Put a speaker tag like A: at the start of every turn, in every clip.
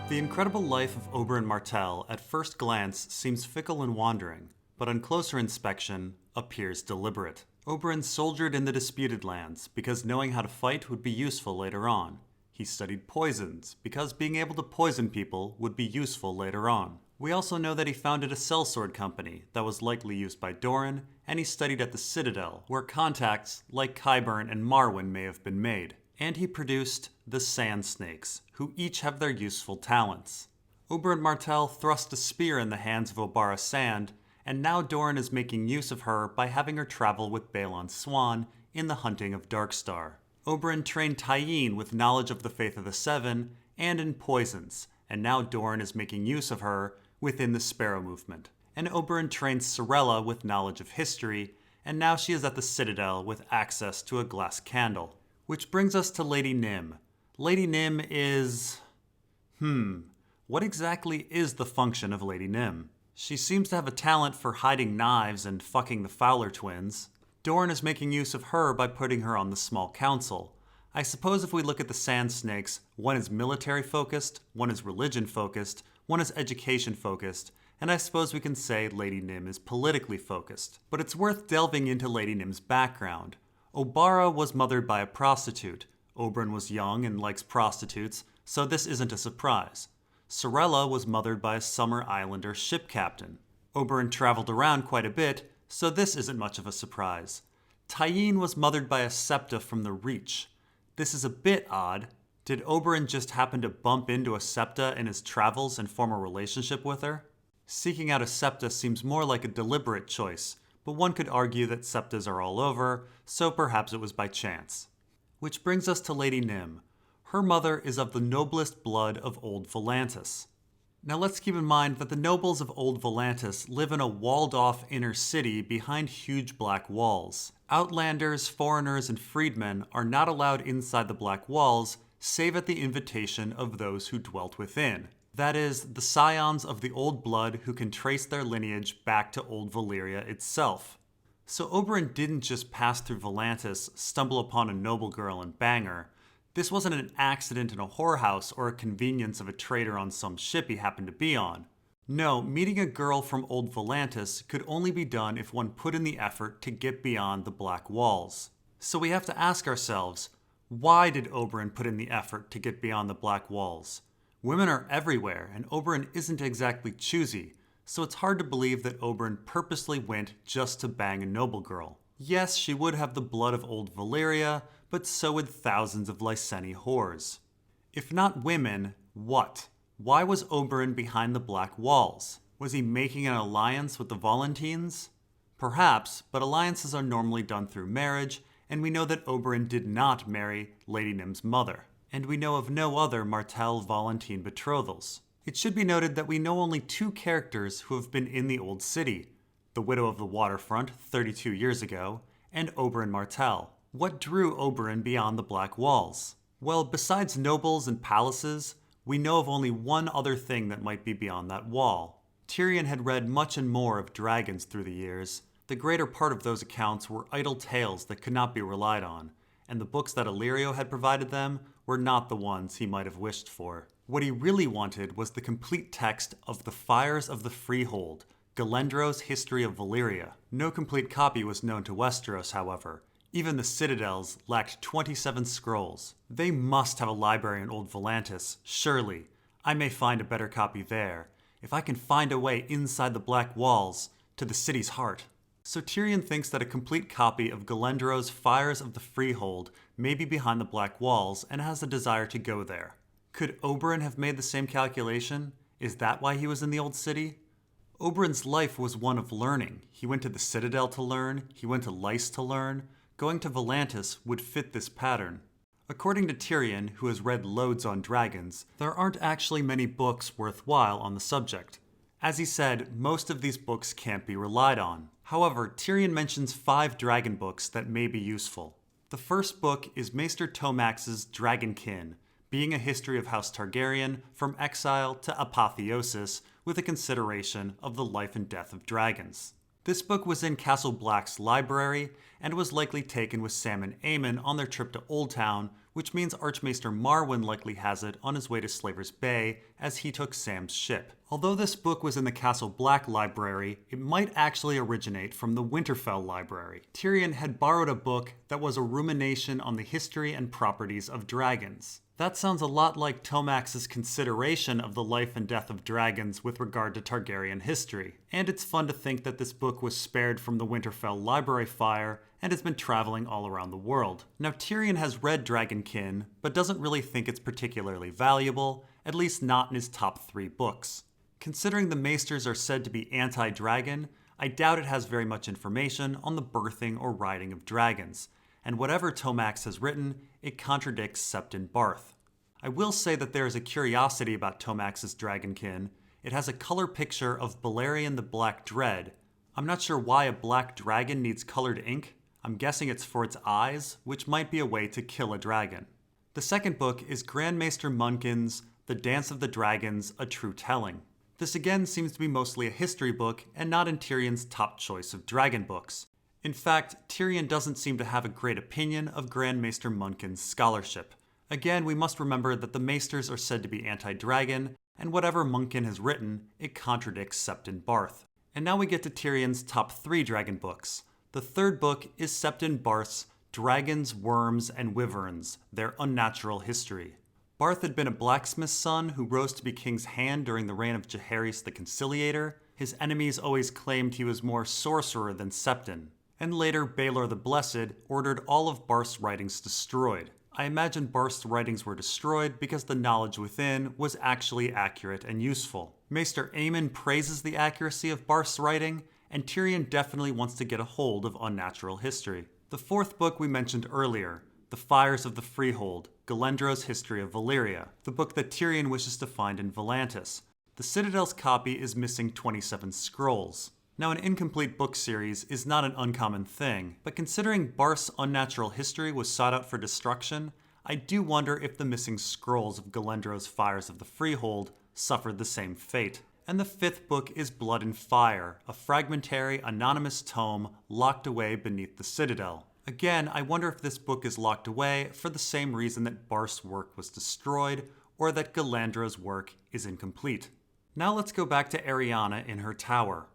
A: The incredible life of Oberyn Martell at first glance seems fickle and wandering, but on closer inspection appears deliberate. Oberyn soldiered in the disputed lands because knowing how to fight would be useful later on. He studied poisons because being able to poison people would be useful later on. We also know that he founded a sellsword company that was likely used by Dorne, and he studied at the Citadel, where contacts like Qyburn and Marwyn may have been made. And he produced the Sand Snakes, who each have their useful talents. Oberyn Martell thrust a spear in the hands of Obara Sand, and now Dorne is making use of her by having her travel with Balon Swan in the hunting of Darkstar. Oberyn trained Tyene with knowledge of the Faith of the Seven and in poisons, and now Dorne is making use of her within the Sparrow Movement. And Oberyn trained Sorella with knowledge of history, and now she is at the Citadel with access to a glass candle. Which brings us to Lady Nym. Lady Nym is... what exactly is the function of Lady Nym? She seems to have a talent for hiding knives and fucking the Fowler twins. Dorne is making use of her by putting her on the Small Council. I suppose if we look at the Sand Snakes, one is military-focused, one is religion-focused, one is education-focused, and I suppose we can say Lady Nym is politically focused. But it's worth delving into Lady Nym's background. Obara was mothered by a prostitute. Oberyn was young and likes prostitutes, so this isn't a surprise. Sorella was mothered by a Summer Islander ship captain. Oberyn traveled around quite a bit, so this isn't much of a surprise. Tyene was mothered by a septa from the Reach. This is a bit odd. Did Oberyn just happen to bump into a septa in his travels and form a relationship with her? Seeking out a septa seems more like a deliberate choice, but one could argue that septas are all over, so perhaps it was by chance. Which brings us to Lady Nym. Her mother is of the noblest blood of Old Volantis. Now let's keep in mind that the nobles of Old Volantis live in a walled-off inner city behind huge black walls. Outlanders, foreigners, and freedmen are not allowed inside the black walls, save at the invitation of those who dwelt within. That is, the scions of the old blood who can trace their lineage back to Old Valyria itself. So Oberyn didn't just pass through Volantis, stumble upon a noble girl, and bang her. This wasn't an accident in a whorehouse or a convenience of a trader on some ship he happened to be on. No, meeting a girl from Old Volantis could only be done if one put in the effort to get beyond the black walls. So we have to ask ourselves, why did Oberyn put in the effort to get beyond the black walls? Women are everywhere, and Oberyn isn't exactly choosy, so it's hard to believe that Oberyn purposely went just to bang a noble girl. Yes, she would have the blood of Old Valyria, but so would thousands of Lyseni whores. If not women, what? Why was Oberyn behind the black walls? Was he making an alliance with the Volantines? Perhaps, but alliances are normally done through marriage, and we know that Oberyn did not marry Lady Nym's mother. And we know of no other Martell-Volantine betrothals. It should be noted that we know only two characters who have been in the Old City, the Widow of the Waterfront 32 years ago, and Oberyn Martell. What drew Oberyn beyond the Black Walls? Well, besides nobles and palaces, we know of only one other thing that might be beyond that wall. Tyrion had read much and more of dragons through the years. The greater part of those accounts were idle tales that could not be relied on, and the books that Illyrio had provided them were not the ones he might have wished for. What he really wanted was the complete text of The Fires of the Freehold, Galendro's History of Valyria. No complete copy was known to Westeros, however. Even the Citadels lacked 27 scrolls. They must have a library in Old Volantis, surely. I may find a better copy there, if I can find a way inside the Black Walls to the city's heart. So Tyrion thinks that a complete copy of Galendro's Fires of the Freehold may be behind the Black Walls and has a desire to go there. Could Oberyn have made the same calculation? Is that why he was in the Old City? Oberyn's life was one of learning. He went to the Citadel to learn, he went to Lys to learn. Going to Volantis would fit this pattern. According to Tyrion, who has read loads on dragons, there aren't actually many books worthwhile on the subject. As he said, most of these books can't be relied on. However, Tyrion mentions 5 dragon books that may be useful. The first book is Maester Tomax's Dragonkin, being a history of House Targaryen from exile to apotheosis with a consideration of the life and death of dragons. This book was in Castle Black's library and was likely taken with Sam and Aemon on their trip to Old Town which means Archmaester Marwyn likely has it on his way to Slaver's Bay as he took Sam's ship. Although this book was in the Castle Black library, it might actually originate from the Winterfell library. Tyrion had borrowed a book that was a rumination on the history and properties of dragons. That sounds a lot like Tomax's consideration of the life and death of dragons with regard to Targaryen history, and it's fun to think that this book was spared from the Winterfell library fire and has been traveling all around the world. Now Tyrion has read Dragonkin, but doesn't really think it's particularly valuable, at least not in his top 3 books. Considering the Maesters are said to be anti-dragon, I doubt it has very much information on the birthing or riding of dragons, and whatever Tomax has written, it contradicts Septon Barth. I will say that there is a curiosity about Tomax's Dragonkin. It has a color picture of Balerion the Black Dread. I'm not sure why a black dragon needs colored ink. I'm guessing it's for its eyes, which might be a way to kill a dragon. The second book is Grandmaester Munkin's The Dance of the Dragons, A True Telling. This again seems to be mostly a history book and not in Tyrion's top choice of dragon books. In fact, Tyrion doesn't seem to have a great opinion of Grandmaester Munkin's scholarship. Again, we must remember that the Maesters are said to be anti-dragon, and whatever Munkin has written, it contradicts Septon Barth. And now we get to Tyrion's top 3 dragon books. The third book is Septon Barth's Dragons, Worms, and Wyverns, Their Unnatural History. Barth had been a blacksmith's son who rose to be king's hand during the reign of Jaehaerys the Conciliator. His enemies always claimed he was more sorcerer than Septon. And later, Baelor the Blessed ordered all of Barth's writings destroyed. I imagine Barth's writings were destroyed because the knowledge within was actually accurate and useful. Maester Aemon praises the accuracy of Barth's writing, and Tyrion definitely wants to get a hold of unnatural history. The fourth book we mentioned earlier, The Fires of the Freehold, Galendro's History of Valyria, the book that Tyrion wishes to find in Volantis. The Citadel's copy is missing 27 scrolls. Now, an incomplete book series is not an uncommon thing, but considering Barth's unnatural history was sought out for destruction, I do wonder if the missing scrolls of Galendro's Fires of the Freehold suffered the same fate. And the fifth book is Blood and Fire, a fragmentary, anonymous tome locked away beneath the Citadel. Again, I wonder if this book is locked away for the same reason that Barth's work was destroyed, or that Galandro's work is incomplete. Now let's go back to Arianna in her tower.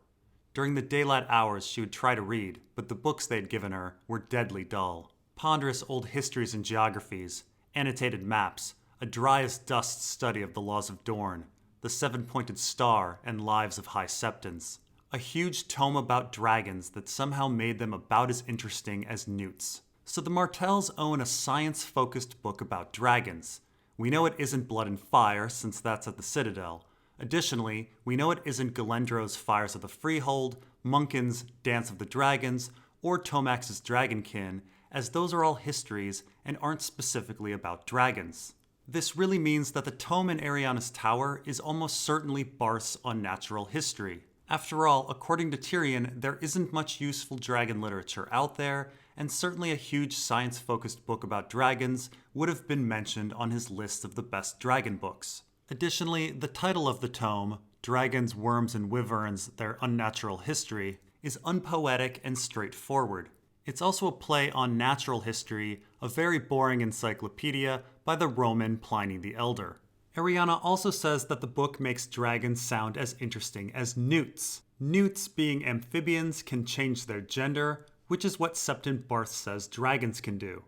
A: During the daylight hours, she would try to read, but the books they had given her were deadly dull. Ponderous old histories and geographies, annotated maps, a dry-as-dust study of the laws of Dorne, the seven-pointed star, and lives of high septons. A huge tome about dragons that somehow made them about as interesting as newts. So the Martells own a science-focused book about dragons. We know it isn't Blood and Fire, since that's at the Citadel. Additionally, we know it isn't Galendro's Fires of the Freehold, Munkin's Dance of the Dragons, or Tomax's Dragonkin, as those are all histories and aren't specifically about dragons. This really means that the tome in Arianna's tower is almost certainly Barth's unnatural history. After all, according to Tyrion, there isn't much useful dragon literature out there, and certainly a huge science-focused book about dragons would have been mentioned on his list of the best dragon books. Additionally, the title of the tome, Dragons, Worms, and Wyverns, Their Unnatural History, is unpoetic and straightforward. It's also a play on natural history, a very boring encyclopedia by the Roman Pliny the Elder. Arianna also says that the book makes dragons sound as interesting as newts. Newts, being amphibians, can change their gender, which is what Septon Barth says dragons can do.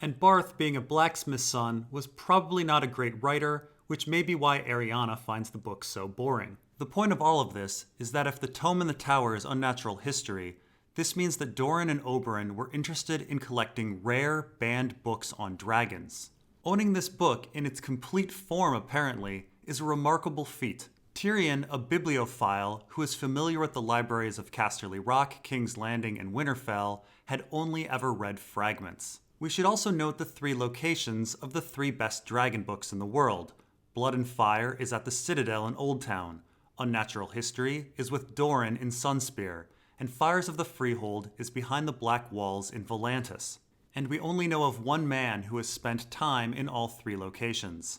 A: And Barth, being a blacksmith's son, was probably not a great writer, which may be why Arianna finds the book so boring. The point of all of this is that if the tome in the tower is unnatural history, this means that Doran and Oberyn were interested in collecting rare, banned books on dragons. Owning this book, in its complete form apparently, is a remarkable feat. Tyrion, a bibliophile who is familiar with the libraries of Casterly Rock, King's Landing, and Winterfell, had only ever read fragments. We should also note the 3 locations of the 3 best dragon books in the world. Blood and Fire is at the Citadel in Oldtown, Unnatural History is with Doran in Sunspear, and Fires of the Freehold is behind the Black Walls in Volantis. And we only know of one man who has spent time in all 3 locations,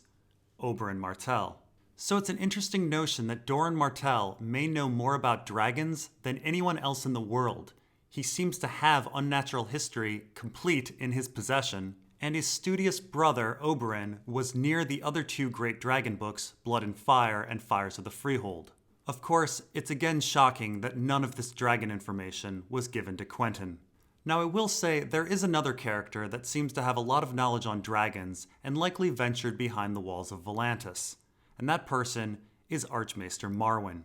A: Oberyn Martell. So it's an interesting notion that Dorne Martell may know more about dragons than anyone else in the world. He seems to have unnatural history complete in his possession, and his studious brother, Oberyn, was near the other two great dragon books, Blood and Fire and Fires of the Freehold. Of course, it's again shocking that none of this dragon information was given to Quentyn. Now I will say there is another character that seems to have a lot of knowledge on dragons and likely ventured behind the walls of Volantis, and that person is Archmaester Marwyn.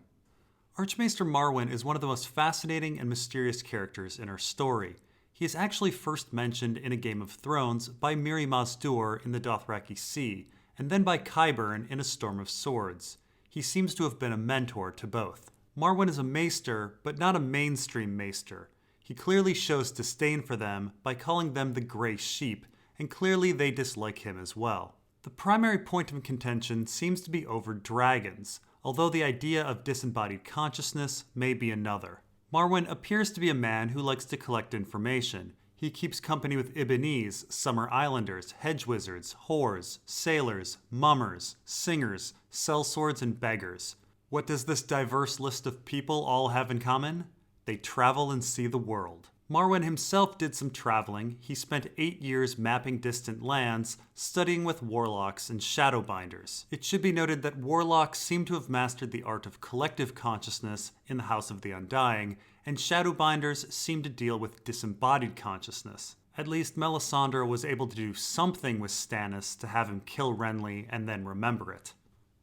A: Archmaester Marwyn is one of the most fascinating and mysterious characters in our story. He is actually first mentioned in A Game of Thrones by Mirri Maz Duur in the Dothraki Sea, and then by Qyburn in A Storm of Swords. He seems to have been a mentor to both. Marwyn is a maester, but not a mainstream maester. He clearly shows disdain for them by calling them the Grey Sheep, and clearly they dislike him as well. The primary point of contention seems to be over dragons, although the idea of disembodied consciousness may be another. Marwyn appears to be a man who likes to collect information. He keeps company with Ibbenese, Summer Islanders, hedge wizards, whores, sailors, mummers, singers, sellswords, and beggars. What does this diverse list of people all have in common? They travel and see the world. Marwyn himself did some traveling. He spent 8 years mapping distant lands, studying with warlocks and shadowbinders. It should be noted that warlocks seem to have mastered the art of collective consciousness in the House of the Undying, and shadowbinders seem to deal with disembodied consciousness. At least Melisandre was able to do something with Stannis to have him kill Renly and then remember it.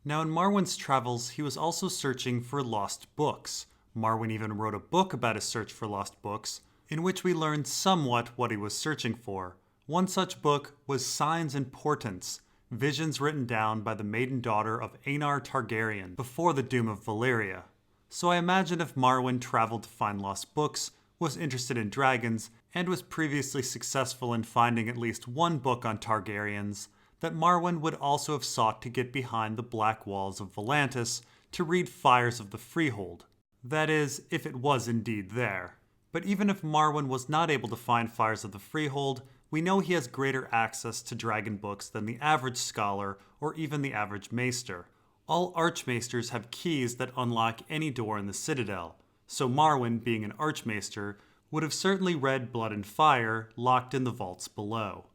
A: Now in Marwyn's travels, he was also searching for lost books. Marwyn even wrote a book about his search for lost books, in which we learned somewhat what he was searching for. One such book was Signs and Portents, visions written down by the maiden daughter of Aenar Targaryen before the doom of Valyria. So I imagine if Marwyn traveled to find lost books, was interested in dragons, and was previously successful in finding at least one book on Targaryens, that Marwyn would also have sought to get behind the black walls of Volantis to read Fires of the Freehold. That is, if it was indeed there. But even if Marwyn was not able to find Fires of the Freehold, we know he has greater access to dragon books than the average scholar or even the average maester. All archmaesters have keys that unlock any door in the Citadel, so Marwyn, being an archmaester, would have certainly read Blood and Fire locked in the vaults below.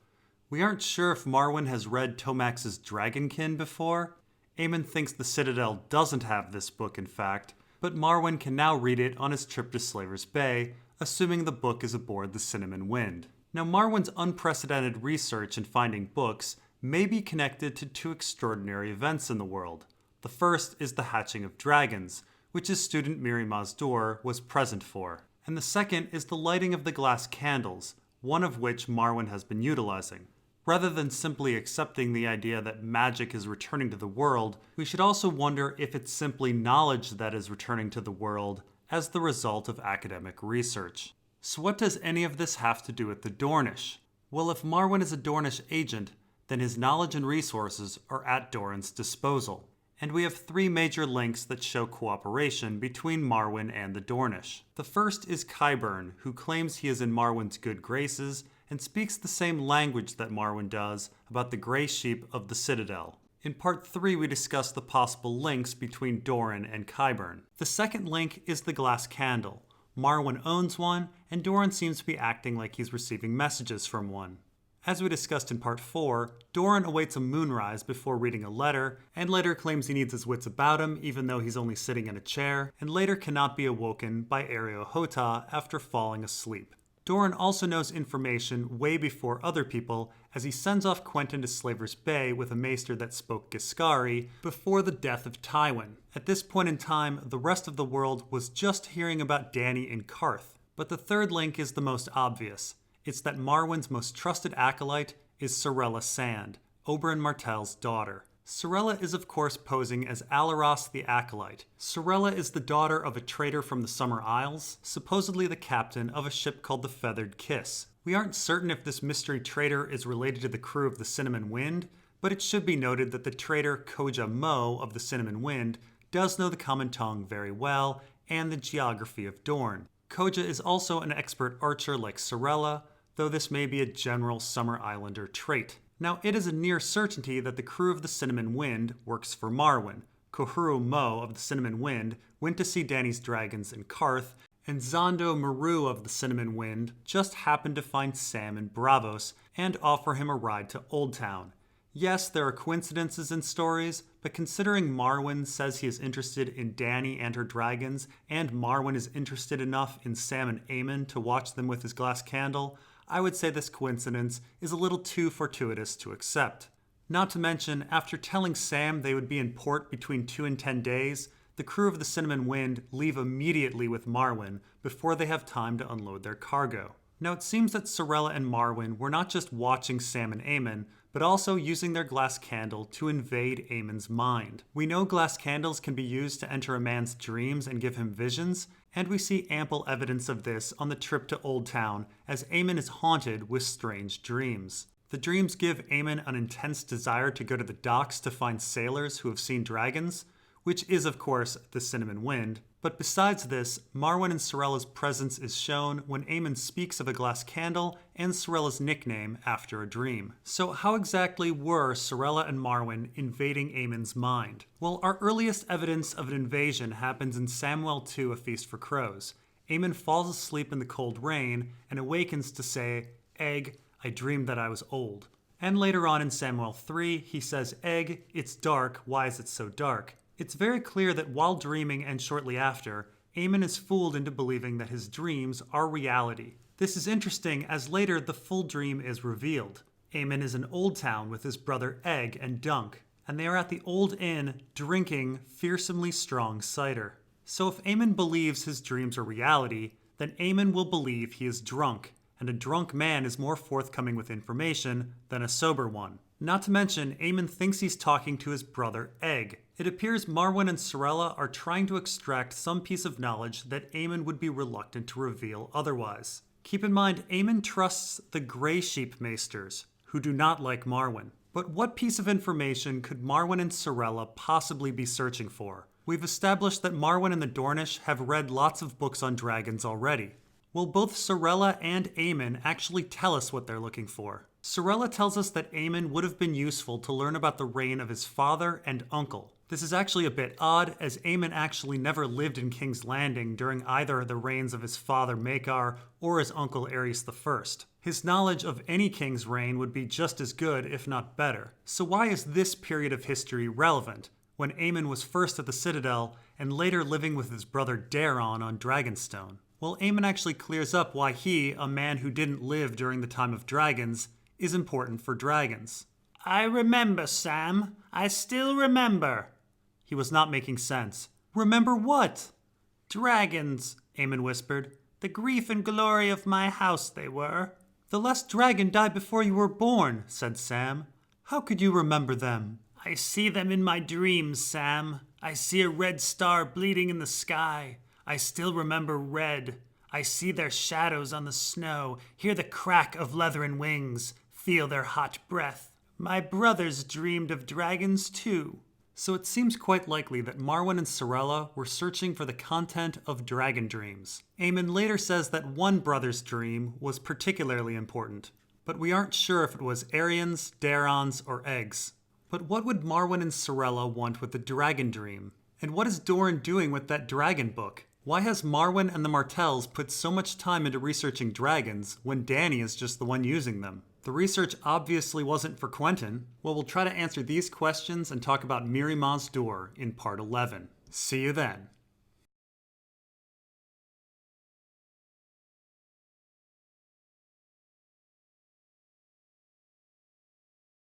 A: We aren't sure if Marwyn has read Tomax's Dragonkin before. Aemon thinks the Citadel doesn't have this book in fact, but Marwyn can now read it on his trip to Slaver's Bay, assuming the book is aboard the Cinnamon Wind. Now Marwyn's unprecedented research in finding books may be connected to two extraordinary events in the world. The first is the hatching of dragons, which his student Mirri Maz Duur was present for. And the second is the lighting of the glass candles, one of which Marwyn has been utilizing. Rather than simply accepting the idea that magic is returning to the world, we should also wonder if it's simply knowledge that is returning to the world as the result of academic research. So what does any of this have to do with the Dornish? Well, if Marwyn is a Dornish agent, then his knowledge and resources are at Doran's disposal. And we have three major links that show cooperation between Marwyn and the Dornish. The first is Qyburn, who claims he is in Marwyn's good graces and speaks the same language that Marwyn does about the Grey Sheep of the Citadel. In Part 3, we discuss the possible links between Doran and Qyburn. The second link is the glass candle. Marwyn owns one, and Doran seems to be acting like he's receiving messages from one. As we discussed in Part 4, Doran awaits a moonrise before reading a letter, and later claims he needs his wits about him even though he's only sitting in a chair, and later cannot be awoken by Areo Hotah after falling asleep. Doran also knows information way before other people, as he sends off Quentyn to Slaver's Bay with a maester that spoke Giscari before the death of Tywin. At this point in time, the rest of the world was just hearing about Dany and Karth. But the third link is the most obvious. It's that Marwyn's most trusted acolyte is Sarella Sand, Oberyn Martell's daughter. Sarella is of course posing as Alaros the Acolyte. Sarella is the daughter of a trader from the Summer Isles, supposedly the captain of a ship called the Feathered Kiss. We aren't certain if this mystery trader is related to the crew of the Cinnamon Wind, but it should be noted that the trader Koja Mo of the Cinnamon Wind does know the common tongue very well and the geography of Dorne. Koja is also an expert archer like Sarella, though this may be a general Summer Islander trait. Now, it is a near certainty that the crew of the Cinnamon Wind works for Marwyn. Kohuru Mo of the Cinnamon Wind went to see Dany's dragons in Karth, and Zondo Maru of the Cinnamon Wind just happened to find Sam in Braavos and offer him a ride to Old Town. Yes, there are coincidences in stories, but considering Marwyn says he is interested in Dany and her dragons, and Marwyn is interested enough in Sam and Aemon to watch them with his glass candle, I would say this coincidence is a little too fortuitous to accept. Not to mention, after telling Sam they would be in port between 2 and 10 days, the crew of the Cinnamon Wind leave immediately with Marwyn before they have time to unload their cargo. Now it seems that Sorella and Marwyn were not just watching Sam and Aemon, but also using their glass candle to invade Aemon's mind. We know glass candles can be used to enter a man's dreams and give him visions, and we see ample evidence of this on the trip to Old Town as Aemon is haunted with strange dreams. The dreams give Aemon an intense desire to go to the docks to find sailors who have seen dragons, which is of course the Cinnamon Wind. But besides this, Marwyn and Sorella's presence is shown when Aemon speaks of a glass candle and Sorella's nickname after a dream. So how exactly were Sorella and Marwyn invading Aemon's mind? Well, our earliest evidence of an invasion happens in Samwell 2, A Feast for Crows. Aemon falls asleep in the cold rain and awakens to say, "Egg, I dreamed that I was old." And later on in Samwell 3, he says, "Egg, it's dark, why is it so dark?" It's very clear that while dreaming and shortly after, Aemon is fooled into believing that his dreams are reality. This is interesting as later the full dream is revealed. Aemon is in Old Town with his brother Egg and Dunk, and they are at the Old Inn drinking fearsomely strong cider. So if Aemon believes his dreams are reality, then Aemon will believe he is drunk, and a drunk man is more forthcoming with information than a sober one. Not to mention, Aemon thinks he's talking to his brother Egg. It appears Marwyn and Sorella are trying to extract some piece of knowledge that Aemon would be reluctant to reveal otherwise. Keep in mind, Aemon trusts the Grey Sheep Maesters, who do not like Marwyn. But what piece of information could Marwyn and Sorella possibly be searching for? We've established that Marwyn and the Dornish have read lots of books on dragons already. Well, both Sorella and Aemon actually tell us what they're looking for. Sorella tells us that Aemon would have been useful to learn about the reign of his father and uncle. This is actually a bit odd, as Aemon actually never lived in King's Landing during either the reigns of his father Maekar or his uncle Aerys I. His knowledge of any king's reign would be just as good, if not better. So why is this period of history relevant, when Aemon was first at the Citadel and later living with his brother Daeron on Dragonstone? Well, Aemon actually clears up why he, a man who didn't live during the time of dragons, is important for dragons. "I remember, Sam. I still remember." He was not making sense. "Remember what?" "Dragons," Aemon whispered. "The grief and glory of my house they were." "The last dragon died before you were born," said Sam. "How could you remember them?" "I see them in my dreams, Sam. I see a red star bleeding in the sky. I still remember red. I see their shadows on the snow, hear the crack of leathern wings, feel their hot breath. My brothers dreamed of dragons too." So it seems quite likely that Marwyn and Sorella were searching for the content of dragon dreams. Aemon later says that one brother's dream was particularly important, but we aren't sure if it was Aerian's, Daeron's, or Egg's. But what would Marwyn and Sorella want with the dragon dream? And what is Dorne doing with that dragon book? Why has Marwyn and the Martells put so much time into researching dragons when Dany is just the one using them? The research obviously wasn't for Quentyn. Well, we'll try to answer these questions and talk about Mirri Maz Duur in part 11. See you then.